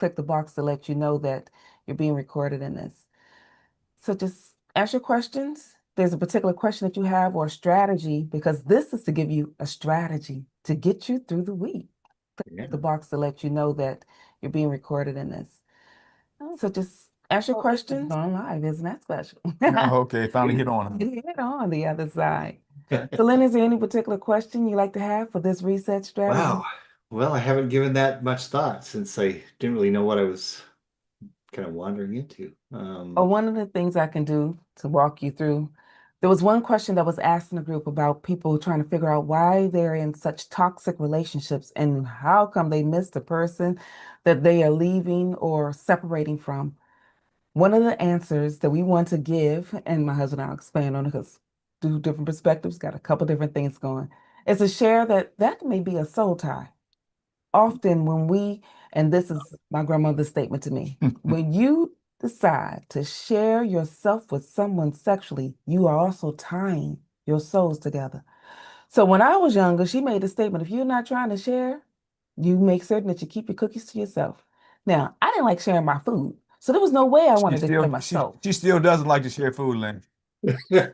click the box to let you know that you're being recorded in this. So just ask your questions. There's a particular question that you have or a strategy, because this is to give you a strategy to get you through the week. Yeah. Click the box to let you know that you're being recorded in this. So just ask your questions on live. Isn't that special? Oh, okay, finally hit on him. You hit on the other side. Okay. So, Lynn, is there any particular question you like to have for this reset strategy? Wow. Well, I haven't given that much thought since I didn't really know what I was kind of wandering into. Oh, one of the things I can do to walk you through, there was one question that was asked in the group about people trying to figure out why they're in such toxic relationships and how come they miss the person that they are leaving or separating from. One of the answers that we want to give, and my husband and I'll expand on it because two different perspectives, got a couple different things going, is to share that that may be a soul tie. Often when we, and this is my grandmother's statement to me, when you decide to share yourself with someone sexually, you are also tying your souls together. So when I was younger, she made a statement, if you're not trying to share, you make certain that you keep your cookies to yourself. Now, I didn't like sharing my food, so there was no way I She wanted to share still my she soul. she still doesn't like to share food, Lynn. Share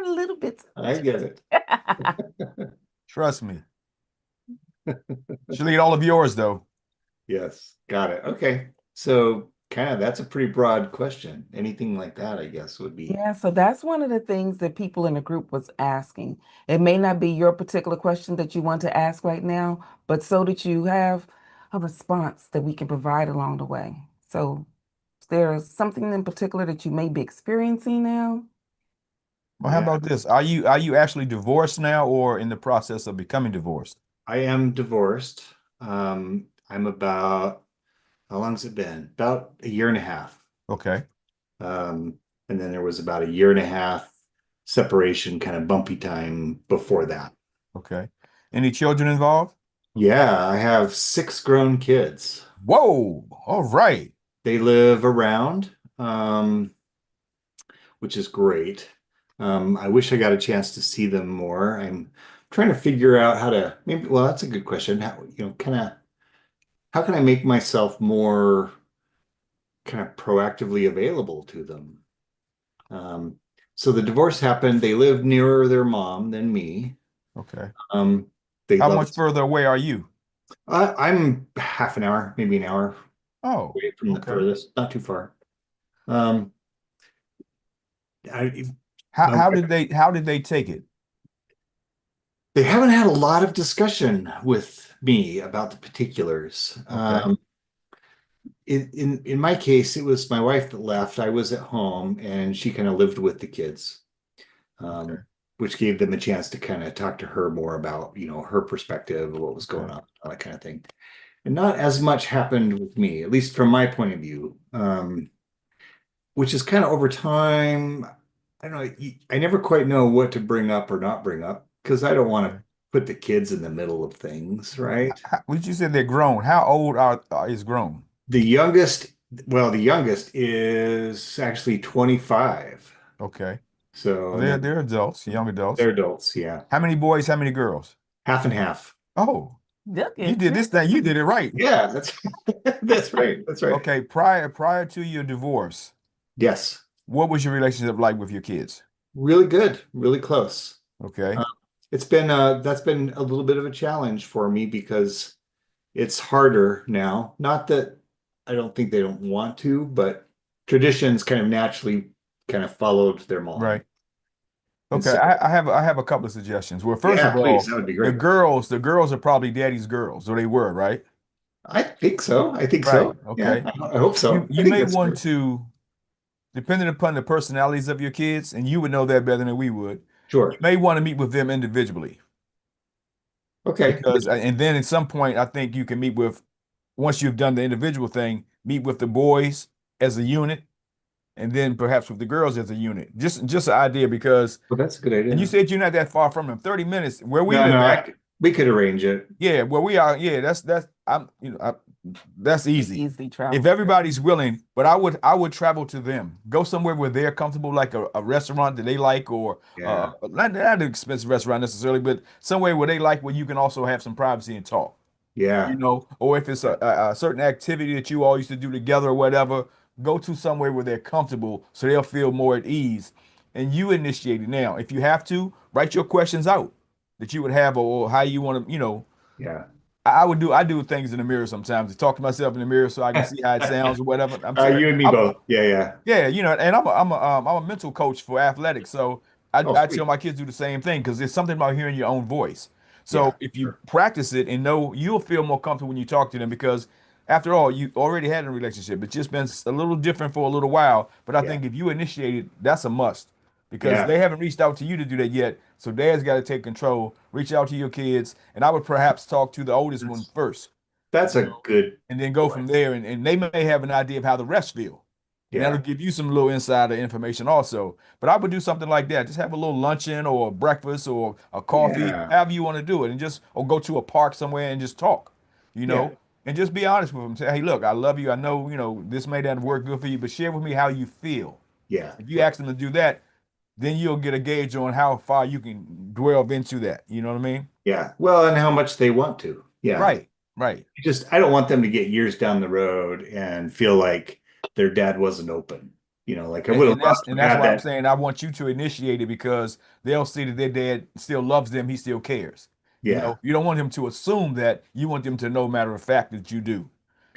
a little bit. I get it. Trust me. She'll eat all of yours though. Yes, got it. Okay. So kind of that's a pretty broad question. Anything like that, I guess, would be. Yeah, so that's one of the things that people in the group was asking. It may not be your particular question that you want to ask right now, but so that you have a response that we can provide along the way. So, is there something in particular that you may be experiencing now? Well, how Yeah, about this? Are you actually divorced now or in the process of becoming divorced? I am divorced. I'm about, how long's it been? About a year and a half. Okay. Um, and then there was about a year and a half separation, kind of bumpy time before that. Okay. Any children involved? Yeah, I have six grown kids. Whoa. All right. They live around, which is great. I wish I got a chance to see them more. I'm trying to figure out how to maybe, well, that's a good question. How, kind of, how can I make myself more kind of proactively available to them? Um, so the divorce happened. They live nearer their mom than me. Okay. Um, they How love much it. further away are you? I'm half an hour, maybe an hour Oh, away from the okay. furthest, not too far. Um, I, How my how wife, did they take it? they haven't had a lot of discussion with me about the particulars. Okay. In my case, it was my wife that left. I was at home, and she kind of lived with the kids, Okay. um, which gave them a chance to kind of talk to her more about, her perspective of what was going Okay. on, all that kind of thing. And not as much happened with me, at least from my point of view, which is kind of over time. I don't know. I never quite know what to bring up or not bring up because I don't want to Okay. put the kids in the middle of things, right? Would you say they're grown? How old is grown? The youngest, well, the youngest is actually 25. Okay. So, Well, and they're then adults, young adults. they're adults, yeah. How many boys? How many girls? Half and half. Oh, Look you at did you. this thing. You did it right. Yeah, that's that's right. That's right. Okay. Prior to your divorce, Yes. what was your relationship like with your kids? Really good, really close. Okay. Uh, that's been a little bit of a challenge for me because it's harder now. Not that I don't think they don't want to, but traditions kind of naturally kind of followed their mom. Right. And Okay. so, I have a couple of suggestions. Well, first yeah, of please, all, that would be the great. girls are probably daddy's girls, or they were, right? I think so. I think Right. so. Yeah, Okay. I hope You so. I you think may that's want true. to, depending upon the personalities of your kids, and you would know that better than we would, you Sure. may want to meet with them individually. Okay. Because and then at some point I think you can meet with once you've done the individual thing, meet with the boys as a unit and then perhaps with the girls as a unit. Just an idea because Well, that's a good and you idea. said you're not that far from them. 30 minutes where we No, live no, at. we could arrange it. Yeah, where we are. Yeah, that's that's easy. Easily If travel. everybody's willing, but I would travel to them. Go somewhere where they're comfortable, like a restaurant that they like, or Yeah. not an expensive restaurant necessarily, but somewhere where they like where you can also have some privacy and talk. Yeah. or if it's a certain activity that you all used to do together or whatever, go to somewhere where they're comfortable so they'll feel more at ease. And you initiate it now. If you have to, write your questions out that you would have or how you want to, Yeah. I do things in the mirror sometimes to talk to myself in the mirror so I can see how it sounds or whatever. You and me both. Yeah, yeah. Yeah, and I'm a mental coach for athletics, so Oh, I tell sweet. my kids do the same thing because there's something about hearing your own voice. Yeah, So if you sure. practice it and know you'll feel more comfortable when you talk to them because after all, you already had a relationship. It's just been a little different for a little while. But I Yeah, think if you initiate it, that's a must because yeah. they haven't reached out to you to do that yet. So dad's got to take control, reach out to your kids, and I would perhaps talk to the oldest one That's first, that's you a know, good and then go point. from there. And they may have an idea of how the rest feel. And that'll Yeah. give you some little insider information also. But I would do something like that. Just have a little luncheon or a breakfast or a coffee, Yeah. however you want to do it. And just, or go to a park somewhere and just talk, you Yeah. know, and just be honest with them. Say, hey, look, I love you. I know, this may not work good for you, but share with me how you feel. Yeah. If you Right. ask them to do that, then you'll get a gauge on how far you can delve into that. You know what I mean? Yeah. Well, and how much they want to. Yeah. Right, right. I don't want them to get years down the road and feel like their dad wasn't open. Like I And, would have and loved that's and to that's have why I'm that. saying I want you to initiate it because they'll see that their dad still loves them, he still cares. Yeah. You don't want him to assume that, you want them to know matter of fact that you do.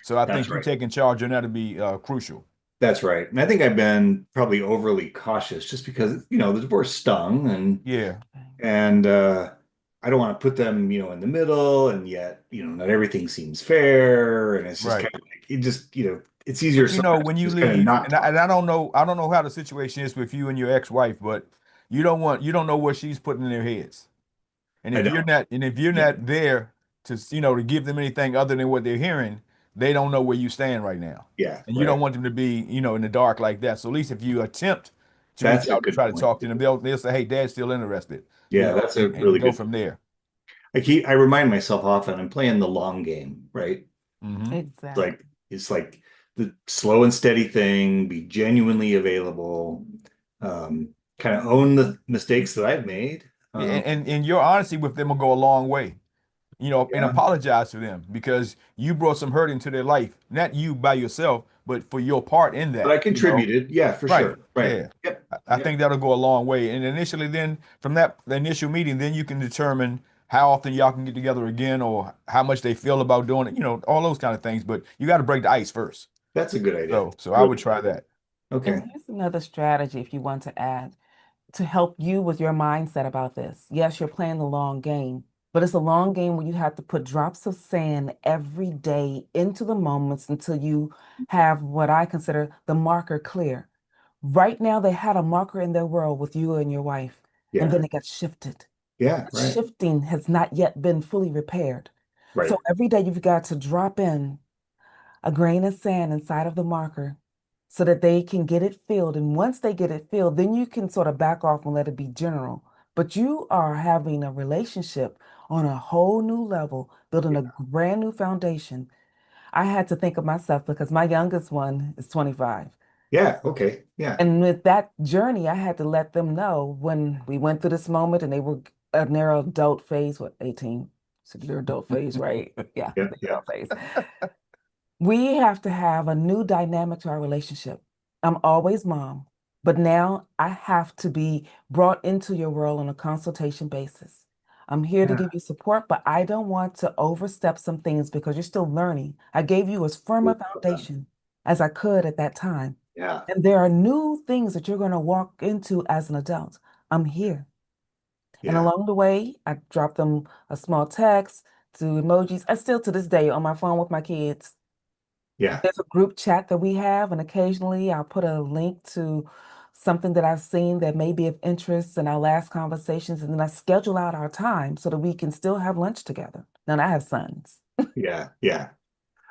So I That's think you right. taking charge on that to be crucial. That's right. And I think I've been probably overly cautious just because, the divorce stung Yeah, and I don't want to put them, in the middle, and yet, not everything seems fair. And it's just right. kind of like it just, it's easier But sometimes when to you just kind of leave, not and talk. I don't know how the situation is with you and your ex-wife, but you don't know what she's putting in their heads. I don't. And if you're Yeah. not there to, to give them anything other than what they're hearing, they don't know where you stand right now. Yeah. And you don't Right. want them to be, in the dark like that. So at least if you attempt to reach That's a out and good try to point. talk to them, they'll say, "Hey, Dad's still interested," Yeah. That's a and really go good from point. there. I remind myself often I'm playing the long game, right? Hmm. Exactly. It's like the slow and steady thing, be genuinely available, kind of own the mistakes that I've made. And your honesty with them will go a long way. And Yeah, apologize to them because you brought some hurt into their life, not you by yourself, but for your part in but I that. contributed. Yeah, for Right. sure. Right. Yeah. Yep. I Yep. think that'll go a long way. And initially, then from that the initial meeting, then you can determine how often y'all can get together again or how much they feel about doing it, all those kind of things. But you got to break the ice first. That's a good idea. So I would Really. try that. Okay. And here's another strategy if you want to add to help you with your mindset about this. Yes, you're playing the long game, but it's a long game where you have to put drops of sand every day into the moments until you have what I consider the marker clear. Right now, they had a marker in their world with you and your wife, and Yeah. then it got shifted. Yeah. That Right. shifting has not yet been fully repaired. Right. So every day you've got to drop in a grain of sand inside of the marker so that they can get it filled. And once they get it filled, then you can sort of back off and let it be general. But you are having a relationship on a whole new level, building a Yeah. brand new foundation. I had to think of myself because my youngest one is 25. Yeah. Okay. Yeah. And with that journey, I had to let them know when we went through this moment and they were in their adult phase, what, 18? So their adult phase, right? Yeah, Yeah. the Yeah. adult phase. We have to have a new dynamic to our relationship. I'm always mom, but now I have to be brought into your world on a consultation basis. I'm here to Yeah. give you support, but I don't want to overstep some things because you're still learning. I gave you as firm a Love that. foundation as I could at that time. Yeah. And there are new things that you're going to walk into as an adult. I'm here. And Yeah. along the way, I drop them a small text to emojis. I still to this day on my phone with my kids. Yeah. There's a group chat that we have, and occasionally I'll put a link to something that I've seen that may be of interest in our last conversations, and then I schedule out our time so that we can still have lunch together. Now, I have sons. Yeah. Yeah.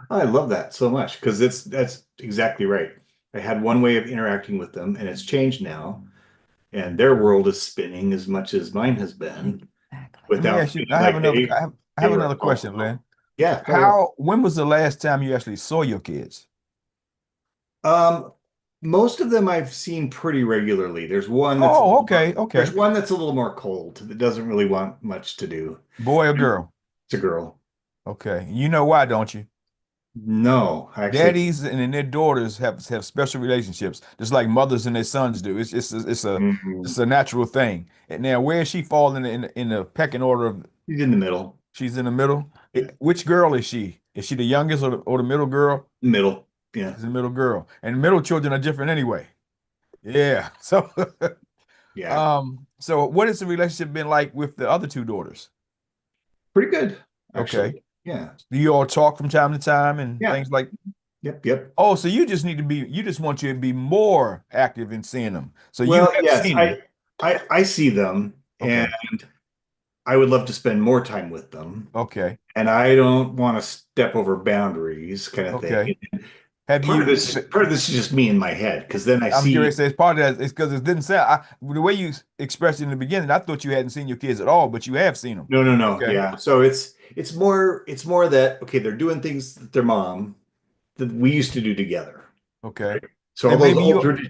I love that so much because that's exactly right. I had one way of interacting with them, and it's changed now, and their world is spinning as much as mine has been Exactly. Let me without ask you, feeling like I they have were another involved question, at all. Lynn. Yeah, fire away. When was the last time you actually saw your kids? Um, most of them I've seen pretty regularly. Oh, okay, There's okay. one that's a little more cold that doesn't really want much to do. Boy or girl? It's a girl. Okay. You know why, don't you? No, actually. Daddies and their daughters have special relationships, just like mothers and their sons do. Mhm. it's a natural thing. And now, where is she falling in the pecking order of? He's in the middle. She's in the middle. Yeah, Which girl is she? Is she the youngest or the middle girl? middle. Yeah. She's the middle girl. And middle children are different anyway. Yeah. So, Yeah. so what has the relationship been like with the other two daughters? Pretty good, Okay. actually. Yeah. Do you all talk from time to time and Yeah. things like? Yep. Yep. Oh, so you just want you to be more active in seeing them. So you Well, have yes, seen them. I see them and Okay. I would love to spend more time with them. Okay. And I don't want to step over boundaries kind of thing. Okay. Have Part of you? this, part of this is just me in my head because then I I'm see, curious. As part of that, it's because it didn't sound the way you expressed it in the beginning. I thought you hadn't seen your kids at all, but you have seen them. no, no, no, Okay. yeah. So it's more that okay, they're doing things that their mom that we used to do together. Okay. So all And those maybe old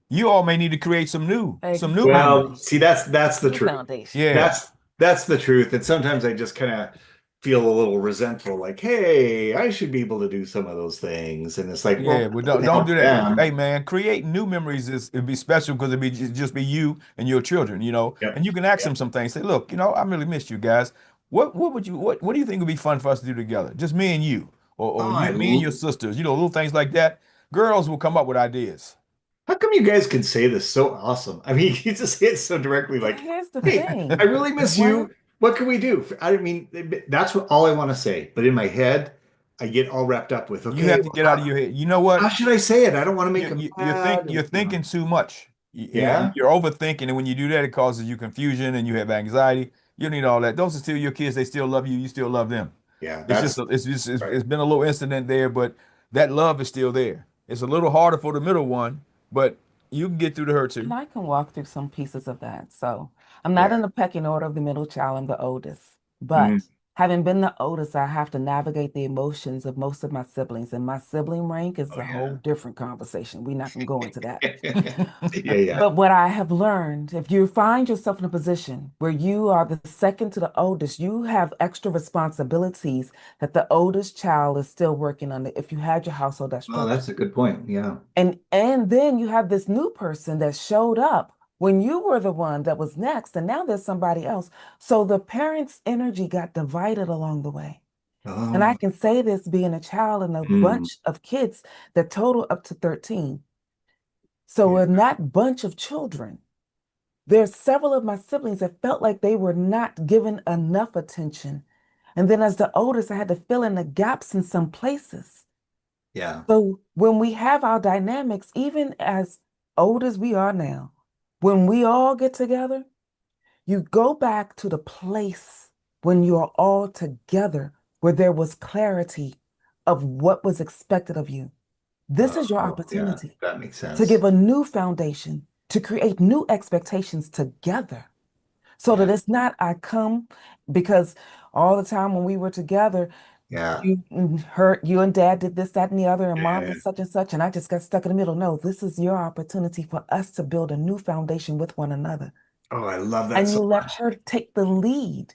you all may need to create some new well, Exactly. memories. see, that's the New truth. foundation. Yeah. That's the truth. And sometimes I just kind of feel a little resentful, like, hey, I should be able to do some of those things. And it's like, well, Yeah, but that doesn't don't help do that. them. Hey man, create new memories is it'd be special because just be you and your children, Yep. And you can ask them Yep. some things. Say, look, I really missed you guys. What do you think would be fun for us to do together? Just me and you, Oh, or you me and your sisters, little things like that. Girls will come up with ideas. how come you guys can say this so awesome? I mean, you just say it so directly, So like, here's the hey, I thing. really miss One, you. What can we do? I mean, that's what all I want to say. But in my head, I get all wrapped up with, You okay, have to well, get out of your head. You know how what? should I say it? I don't want to make You them you mad. you're thinking too much. And Yeah. you're overthinking, and when you do that, it causes you confusion and you have anxiety. You don't need all that. Those are still your kids. They still love you. You still love them. Yeah, It's just that's right. it's been a little incident there, but that love is still there. It's a little harder for the middle one, but you can get through to her and too. I can walk through some pieces of that. So I'm not Yeah. in the pecking order of the middle child. I'm the oldest. Mm. But having been the oldest, I have to navigate the emotions of most of my siblings. And my sibling rank is Oh a whole yeah. different conversation. We're not going to go into that. Yeah, yeah. But what I have learned, if you find yourself in a position where you are the second to the oldest, you have extra responsibilities that the oldest child is still working on if you had your household that Well, structured. that's a good point. Yeah. And then you have this new person that showed up when you were the one that was next, and now there's somebody else. So the parents' energy got divided along the way. And I Oh. can say this being a child in a Mm. bunch of kids that total up to 13. So Yeah. in that bunch of children, there's several of my siblings that felt like they were not given enough attention. And then as the oldest, I had to fill in the gaps in some places. Yeah. So when we have our dynamics, even as old as we are now, when we all get together, you go back to the place when you're all together where there was clarity of what was expected of you. This is your Oh, yeah. opportunity That makes to sense. give a new foundation, to create new expectations together so that Yeah. it's not I come because all the time when we were together, Yeah. you and dad did this, that, and the other, and mom Yeah. did such and such, and I just got stuck in the middle. No, this is your opportunity for us to build a new foundation with one another. Oh, I love that And so you let much. her take the lead.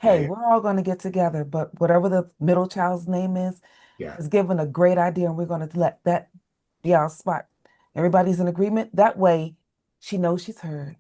Yeah. Hey, Yeah. we're all going to get together, but whatever the middle child's name Yeah. is given a great idea, and we're going to let that be our spot. Everybody's in agreement. That way, she knows she's heard.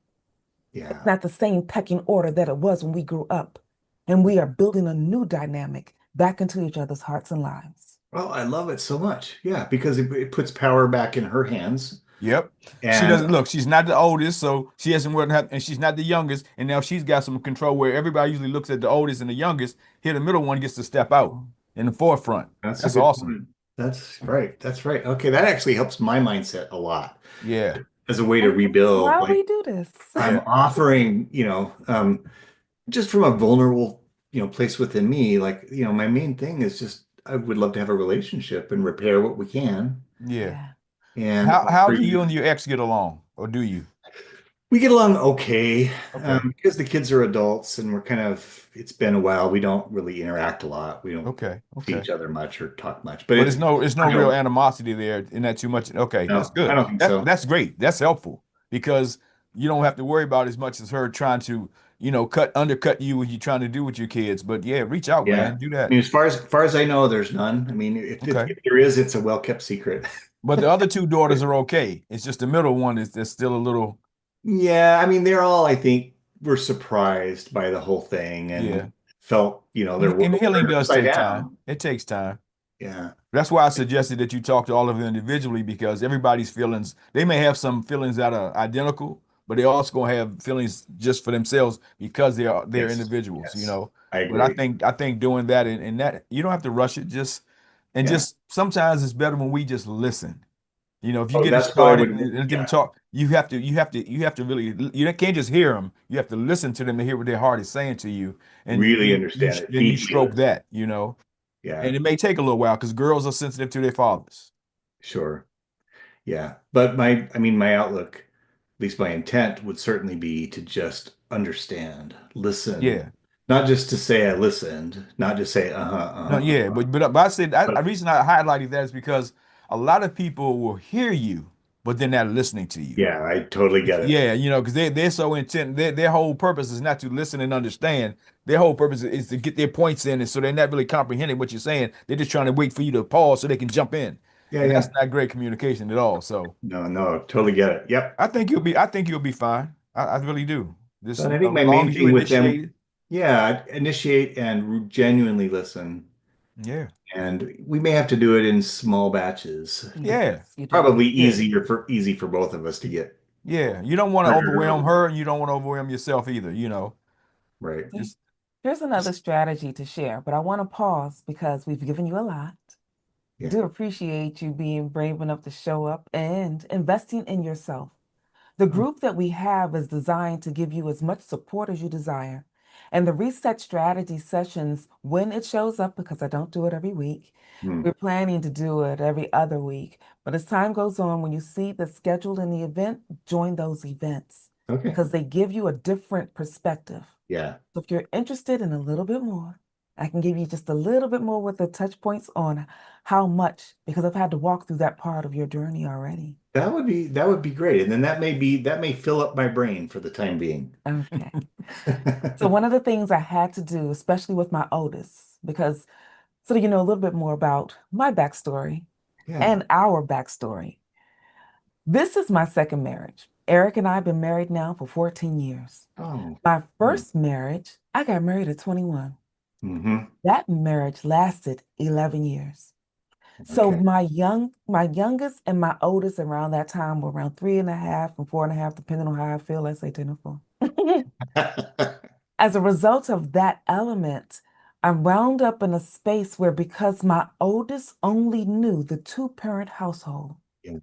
It's Yeah. not the same pecking order that it was when we grew up. And we are building a new dynamic back into each other's hearts and lives. Well, I love it so much. Yeah, because it puts power back in her hands. Yep. She And doesn't look, she's not the oldest, so she hasn't worked, and she's not the youngest, and now she's got some control where everybody usually looks at the oldest and the youngest. Here, the middle one gets to step out Oh, in the forefront. that's a That's good awesome. point. That's right. That's right. Okay, that actually helps my mindset a lot Yeah. as a way to and that's rebuild. why Like we do this. I'm Yeah. offering, just from a vulnerable, place within me, like, my main thing is just I would love to have a relationship and repair what we can Yeah. Yeah. and How offer do you you. and your ex get along? Or do you? We get along okay, Okay. because the kids are adults and it's been a while. We don't really interact a lot. We don't Okay. see Okay. each other much or talk much, but But it's no I real don't, animosity there in that too much. Okay, that's no, I good. don't think That's so. that's great. That's helpful because you don't have to worry about as much as her trying to undercut you when you're trying to do with your kids. But yeah, reach out, Yeah. man. Do I that. mean, as far as I know, there's none. I mean, Okay. if there is, it's a well-kept secret. But the other two daughters are okay. It's just the middle one is that's still a little, Yeah, I mean, they're all, I think, were surprised by the whole thing yeah. and felt, their And world healing turned does upside take time. down. It takes time. Yeah. That's why I suggested that you talk to all of them individually because everybody's feelings, they may have some feelings that are identical, but they also gonna have feelings just for themselves because they're Yes. individuals, Yes. I But I agree. think I think doing that and that you don't have to rush it, Yeah. just sometimes it's better when we just listen. If you're Oh, getting that's what I started would, and give them yeah, talk, you have to really you can't just hear them. You have to listen to them and hear what their heart is saying to you, and really understand it, then you deeply stroke listen. that. Yeah, And it may take a little while because girls are sensitive to their fathers. sure. Yeah. But my outlook, at least my intent would certainly be to just understand, listen, Yeah. not just to say I listened, not just say, No, yeah, but I said the but reason I highlighted that is because a lot of people will hear you, but they're not listening to you. yeah, I totally get it. Yeah, because they're so intent. Their whole purpose is not to listen and understand. Their whole purpose is to get their points in, and so they're not really comprehending what you're saying. They're just trying to wait for you to pause so they can jump in, Yeah, and that's yeah. not great communication at all. So No, no, totally get it. Yep. I think you'll be fine. I really do. Just But I think as my long main as you thing with initiate them, it. yeah, initiate and genuinely listen. Yeah, And we may have to do it in small batches. yeah, Yes, you do. Probably yeah. easy for both of us to get Yeah, you don't want to triggered overwhelm early. her, and you don't want to overwhelm yourself either. Right. See, Just here's another strategy to share, but I want to pause because we've given you a lot. Yeah. Do appreciate you being brave enough to show up and investing in yourself. The oh, group that we have is designed to give you as much support as you desire. And the reset strategy sessions, when it shows up, because I don't do it every week, Hmm. we're planning to do it every other week. But as time goes on, when you see the schedule in the event, join those events Okay. because they give you a different perspective. Yeah. So if you're interested in a little bit more, I can give you just a little bit more with the touch points on how much, because I've had to walk through that part of your journey already. That would be great. And then that may fill up my brain for the time being. Okay. So one of the things I had to do, especially with my oldest, because so you know a little bit more about my backstory Yeah. and our backstory. This is my second marriage. Eric and I have been married now for 14 years. Oh. My Hmm. first marriage, I got married at 21. Mm-hmm. That marriage lasted 11 years. So Okay. my youngest and my oldest around that time were around 3.5 and 4.5, depending on how I feel. Let's say 10 and 4. As a result of that element, I'm wound up in a space where because my oldest only knew the two-parent household, Yeah.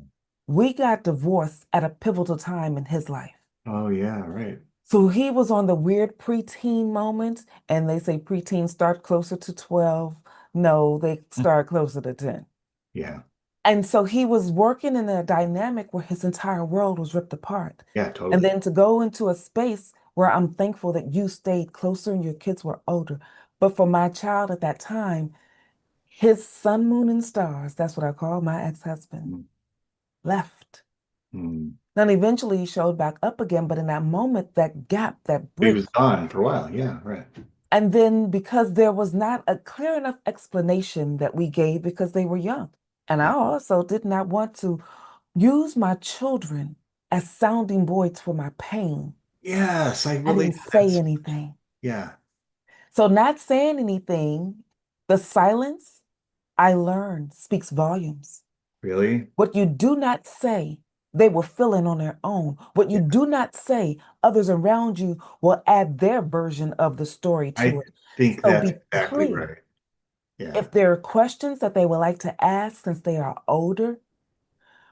we got divorced at a pivotal time in his life. Oh, yeah, right. So he was on the weird preteen moment, and they say preteens start closer to 12. No, they start closer to 10. Yeah. And so he was working in a dynamic where his entire world was ripped apart. Yeah, And totally. then to go into a space where I'm thankful that you stayed closer and your kids were older. But for my child at that time, his sun, moon, and stars, that's what I call my ex-husband, Mm. left. Mm. Then eventually he showed back up again, but in that moment, that gap, that He break. was gone for a while. Yeah, right. And then because there was not a clear enough explanation that we gave because they were young. And I Yeah. also did not want to use my children as sounding boards for my pain. Yes, I I really didn't say that's anything. yeah. So, not saying anything, the silence I learned speaks volumes. Really? What you do not say, they will fill in on their own. What you Yeah. do not say, others around you will add their version of the story to I it. think So, that's be exactly clear. right. Yeah. If there are questions that they would like to ask since they are older,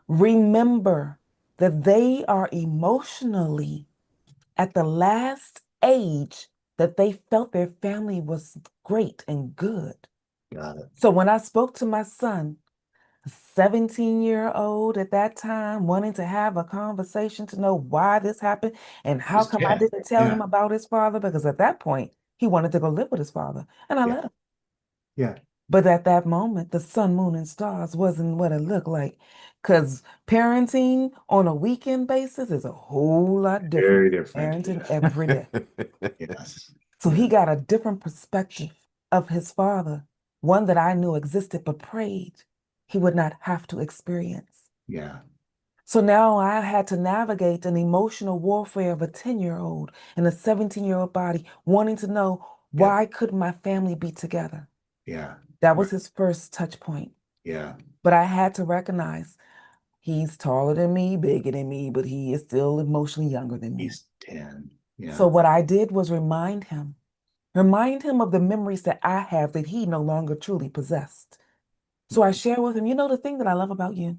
remember that they are emotionally at the last age that they felt their family was great and good. Got it. So when I spoke to my son, a 17-year-old at that time, wanting to have a conversation to know why this happened and how Just come I yeah. didn't tell Yeah. him about his father, because at that point he wanted to go live with his father, and I Yeah. let him. Yeah. But at that moment, the sun, moon, and stars wasn't what it looked like. Because parenting on a weekend basis is a whole lot different Very from different. parenting Yes. every day. Yes. So he Yeah. got a different perspective of his father, one that I knew existed, but prayed he would not have to experience. Yeah. So now I had to navigate an emotional warfare of a 10-year-old and a 17-year-old body wanting to know Yep. why couldn't my family be together? Yeah. That Right. was his first touch point. Yeah. But I had to recognize he's taller than me, bigger than me, but he is still emotionally younger than me. He's 10. So Yeah. what I did was remind him of the memories that I have that he no longer truly possessed. So I share with him, the thing that I love about you,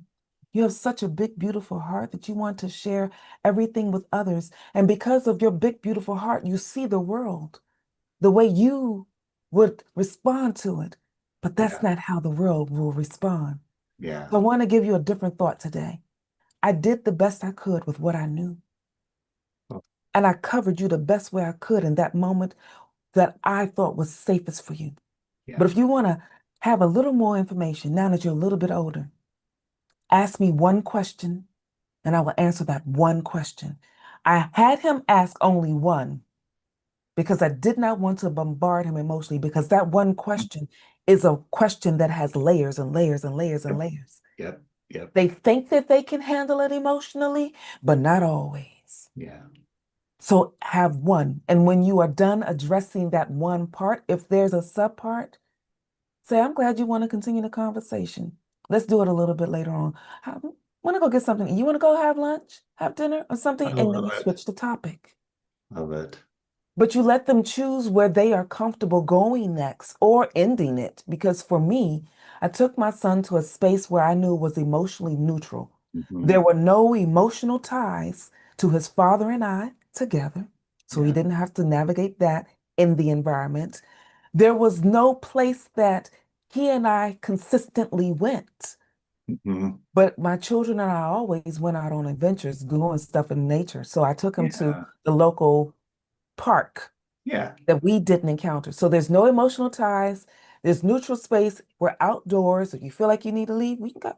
you have such a big, beautiful heart that you want to share everything with others. And because of your big, beautiful heart, you see the world the way you would respond to it. But that's Yeah. not how the world will respond. Yeah. So I want to give you a different thought today. I did the best I could with what I knew. Oh, And I covered you the best way I could in that moment that I thought was safest for you. But yeah. if you want to have a little more information now that you're a little bit older, ask me one question and I will answer that one question. I had him ask only one because I did not want to bombard him emotionally because that one question is a question that has layers and layers and layers and Yep. layers. Yep. Yep. They think that they can handle it emotionally, but not always. Yeah. So have one. And when you are done addressing that one part, if there's a subpart, say, I'm glad you want to continue the conversation. Let's do it a little bit later on. I want to go get something. You want to go have lunch, have dinner, or I something? And then love you it. switch the topic. Love it. But you let them choose where they are comfortable going next or ending it. Because for me, I took my son to a space where I knew was emotionally neutral. Hmm. There were no emotional ties to his father and I together. So he Yeah. didn't have to navigate that in the environment. There was no place that he and I consistently went. Hmm. But my children and I always went out on adventures, doing stuff in nature. So I took him to Yeah. the local park Yeah. that we didn't encounter. So there's no emotional ties. There's neutral space. We're outdoors. If you feel like you need to leave, we can go.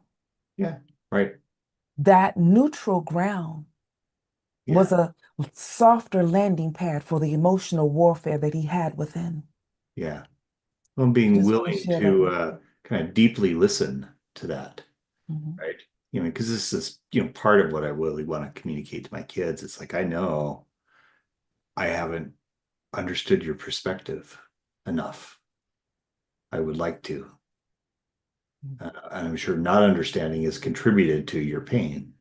Yeah. Right. That neutral ground Yeah. was a softer landing pad for the emotional warfare that he had within. Yeah. Well, I being just want to willing share that to with kind of deeply listen to that, you. Mhm. right? Because this is, part of what I really want to communicate to my kids. It's like, I know I haven't understood your perspective enough. I would like to. And I'm sure not understanding has contributed to your pain.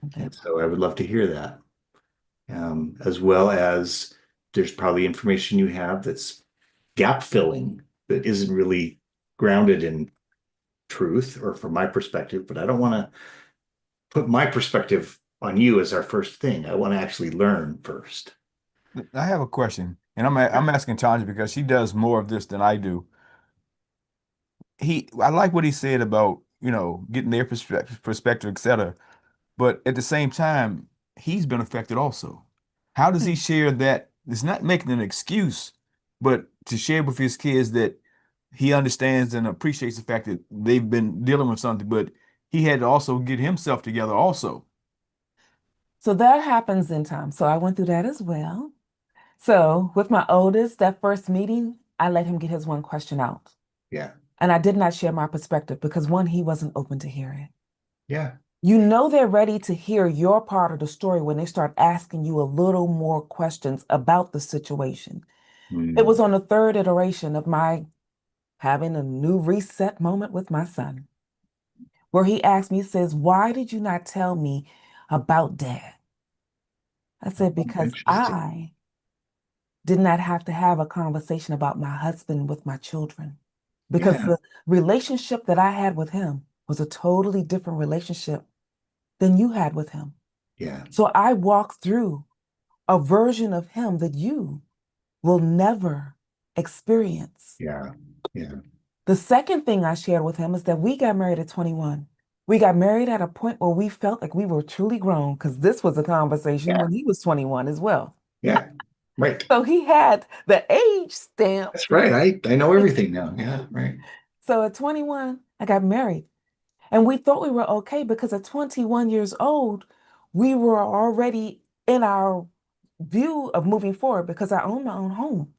Okay. And so I would love to hear that. As well as there's probably information you have that's gap filling that isn't really grounded in truth or from my perspective, but I don't want to put my perspective on you as our first thing. I want to actually learn first. I have a question, and I'm asking Tanya because she does more of this than I do. I like what he said about, getting their perspective, etc. But at the same time, he's been affected also. How does he Hmm. share that? It's not making an excuse, but to share with his kids that he understands and appreciates the fact that they've been dealing with something, but he had to also get himself together also. So that happens in time. So I went through that as well. So with my oldest, that first meeting, I let him get his one question out. Yeah. And I did not share my perspective because one, he wasn't open to hearing it. Yeah. You know they're ready to hear your part of the story when they start asking you a little more questions about the situation. It Mm. was on the third iteration of my having a new reset moment with my son, where he asked me, he says, "Why did you not tell me about dad?" I said, Oh, "Because interesting. I did not have to have a conversation about my husband with my children. Because Yeah. the relationship that I had with him was a totally different relationship than you had with him. Yeah. So I walked through a version of him that you will never experience." Yeah. Yeah. The second thing I shared with him is that we got married at 21. We got married at a point where we felt like we were truly grown because this was a conversation Yeah. when he was 21 as well. Yeah. Right. So he had the age stamp. That's right. I know everything now. Yeah. Right. So at 21, I got married. And we thought we were okay because at 21 years old, we were already in our view of moving forward because I own my own home.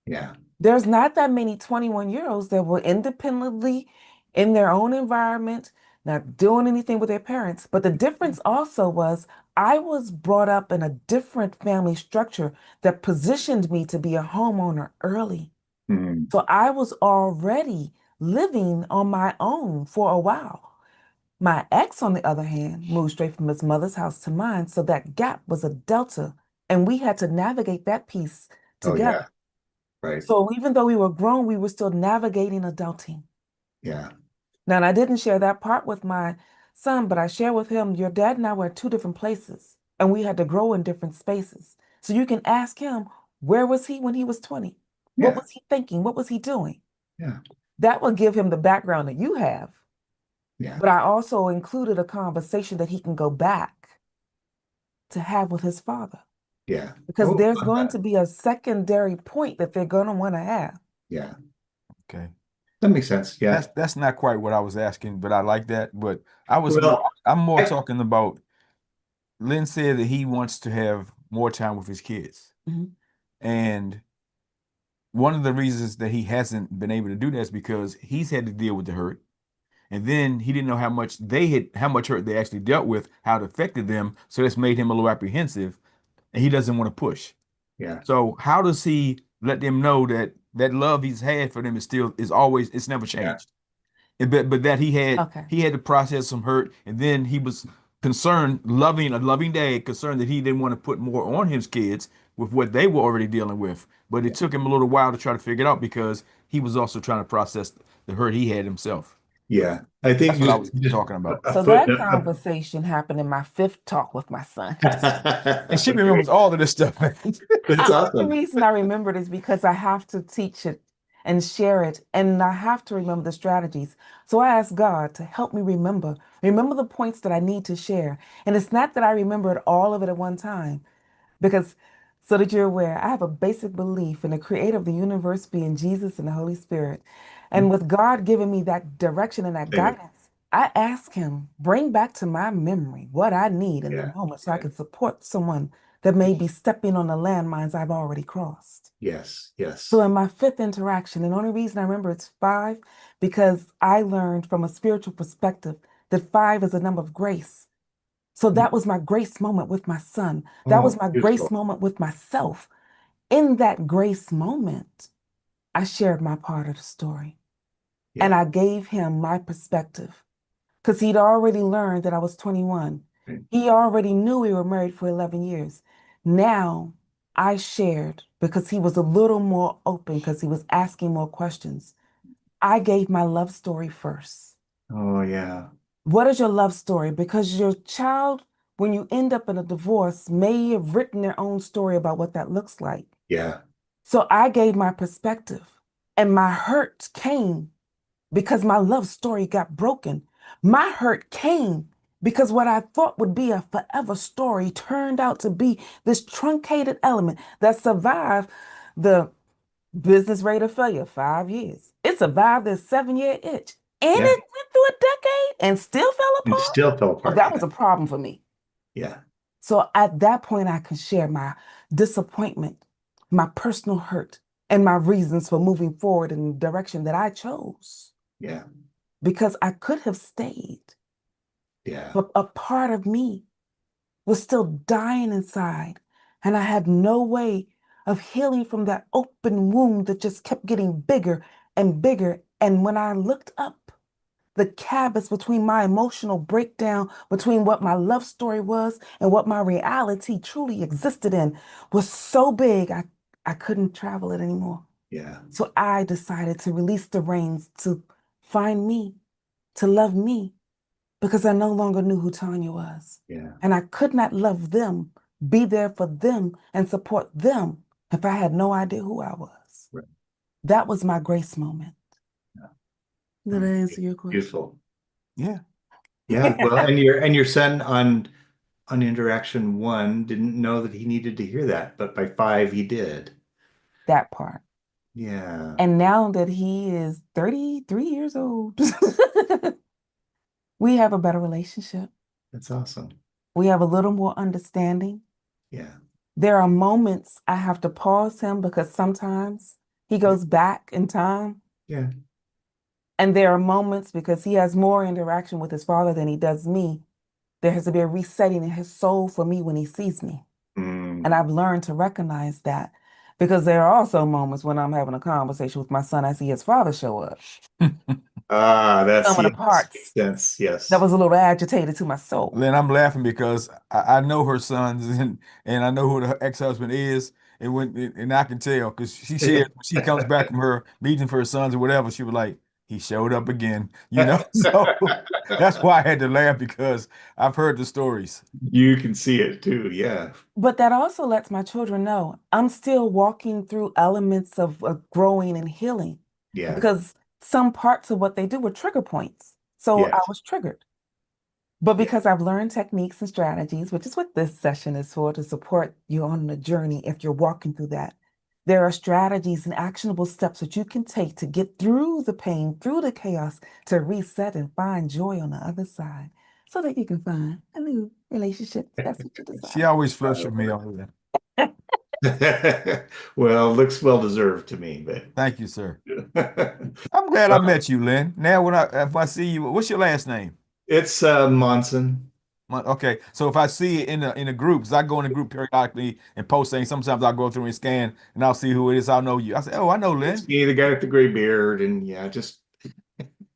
Yeah. There's not that many 21-year-olds that were independently in their own environment, not doing anything with their parents. But the difference also was I was brought up in a different family structure that positioned me to be a homeowner early. Mm. So I was already living on my own for a while. My ex, on the other hand, moved straight from his mother's house to mine. So that gap was a delta, and we had to navigate that piece Oh, yeah. together. Right. So even though we were grown, we were still navigating adulting. Yeah. Now, and I didn't share that part with my son, but I share with him, your dad and I were at two different places, and we had to grow in different spaces. So you can ask him, where was he when he was 20? What Yeah. was he thinking? What was he doing? Yeah. That will give him the background that you have. Yeah. But I also included a conversation that he can go back to have with his father Yeah. because Oh, there's love going that. to be a secondary point that they're going to want to have. Yeah. Okay. That makes sense. Yeah. That's not quite what I was asking, but I like that. But Well, I'm more I, talking about Lynn said that he wants to have more time with his kids. Mhm. And one of the reasons that he hasn't been able to do that is because he's had to deal with the hurt. And then he didn't know how much hurt they actually dealt with, how it affected them. So that's made him a little apprehensive and he doesn't want to push. yeah. So how does he let them know that that love he's had for them is always, it's never Yeah. changed? But that Okay. he had to process some hurt, and then he was concerned, loving a loving dad, concerned that he didn't want to put more on his kids with what they were already dealing with. But it took him a little while to try to figure it out because he was also trying to process the hurt he had himself. Yeah. I think That's what I just, was just talking about. a So that footnote. conversation happened in my fifth talk with my son. And she Very- remembers all of this stuff, man. That's The awesome. reason I remember it is because I have to teach it and share it, and I have to remember the strategies. So I ask God to help me remember the points that I need to share. And it's not that I remembered all of it at one time, because so that you're aware, I have a basic belief in the creator of the universe being Jesus and the Holy Spirit. And with God giving me that direction and that Same. guidance, I ask him, bring back to my memory what I need in the Yeah. moment so I can support someone that may be stepping on the landmines I've already crossed. Yes. So Yes. in my fifth interaction, and the only reason I remember it's five, because I learned from a spiritual perspective that five is a number of grace. So that was my grace moment with my son. That was Oh, my grace beautiful. moment with myself. In that grace moment, I shared my part of the story and Yeah. I gave him my perspective because he'd already learned that I was 21. Right. He already knew we were married for 11 years. Now I shared because he was a little more open because he was asking more questions. I gave my love story first. Oh, yeah. What is your love story? Because your child, when you end up in a divorce, may have written their own story about what that looks like. Yeah. So I gave my perspective, and my hurt came because my love story got broken. My hurt came because what I thought would be a forever story turned out to be this truncated element that survived the business rate of failure, 5 years. It survived this 7-year itch. And Yeah. it went through a decade and still fell And apart. still fell Oh, apart. that was a problem for me. Yeah. So at that point, I can share my disappointment, my personal hurt, and my reasons for moving forward in the direction that I chose. Yeah. Because I could have stayed, Yeah. but a part of me was still dying inside. And I had no way of healing from that open wound that just kept getting bigger and bigger. And when I looked up, the cabins between my emotional breakdown, between what my love story was and what my reality truly existed in, was so big I couldn't travel it anymore. Yeah. So I decided to release the reins to find me, to love me, because I no longer knew who Tanya was. Yeah. And I could not love them, be there for them, and support them if I had no idea who I was. Right. That was my grace moment. Yeah. Did I answer your question? Beautiful. Yeah. Yeah. Well, and your son on interaction one didn't know that he needed to hear that, but by five he did. That part. Yeah. And now that he is 33 years old, We have a better relationship. That's awesome. We have a little more understanding. Yeah. There are moments I have to pause him because sometimes he goes back in time. Yeah. And there are moments because he has more interaction with his father than he does me. There has to be a resetting in his soul for me when he sees me. And Mm. I've learned to recognize that because there are also moments when I'm having a conversation with my son, I see his father show up. Ah, that's Some of the yes, makes parts sense. that Yes. was a little agitated to my soul. Lynn, I'm laughing because I know her sons and I know who her ex-husband is. And I can tell because she shared when she comes back from her meeting for her sons or whatever, she was like, he showed up again, you know? So that's why I had to laugh because I've heard the stories. You can see it too. Yeah. But that also lets my children know I'm still walking through elements of growing and healing Yeah. because some parts of what they do were trigger points. So I Yes. was triggered. But Yeah. because I've learned techniques and strategies, which is what this session is for, to support you on the journey if you're walking through that, there are strategies and actionable steps that you can take to get through the pain, through the chaos, to reset and find joy on the other side so that you can find a new relationship. That's what you She decide. always flirts with me on that. Well, looks well deserved to me, Thank you, sir. but I'm glad I well, met you, Lynn. Now, if I see you, what's your last name? it's Monson. Okay, so if I see it in the groups, I go in the group periodically and post things. Sometimes I'll go through and scan, and I'll see who it is. I'll know you. I say, oh, I know It's Lynn. me, the guy with the gray beard, and yeah, just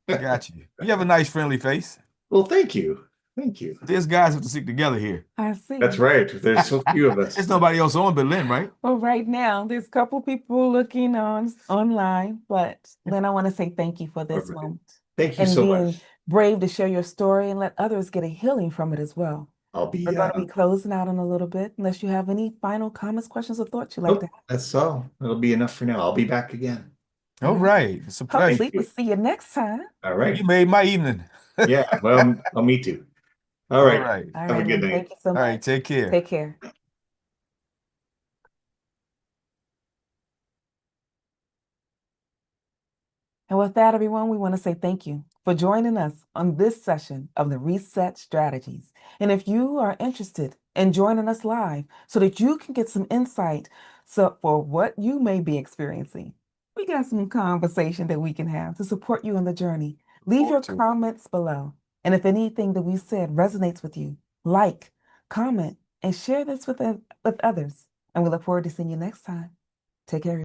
Got you. You have a nice, friendly face. well, thank you. Thank you. There's guys have to stick together here. I That's see. right. There's so few of us. There's nobody else on but Lynn, right? Well, right now, there's a couple people looking on online, but Lynn, I want to say thank you for All this right. moment Thank you and so much. being brave to share your story and let others get a healing from it as well. I'll We're be going to be closing out in a little bit, unless you have any final comments, questions, or thoughts you'd like to nope, have. that's all. That'll be enough for now. I'll be back again. All All right. right. It's a Thank pleasure. Hopefully, we'll you. see you next time. All You right. made my evening. Yeah, well, me too. All All right. right. All Have a right, good Lynn. night. Thank you so All right. much. Take care. Take care. And with that, everyone, we want to say thank you for joining us on this session of the Reset Strategies. And if you are interested in joining us live so that you can get some insight for what you may be experiencing, we got some conversation that we can have to support you on the journey. Look Leave your forward to it. comments below. And if anything that we said resonates with you, like, comment, and share this with others. And we look forward to seeing you next time. Take care.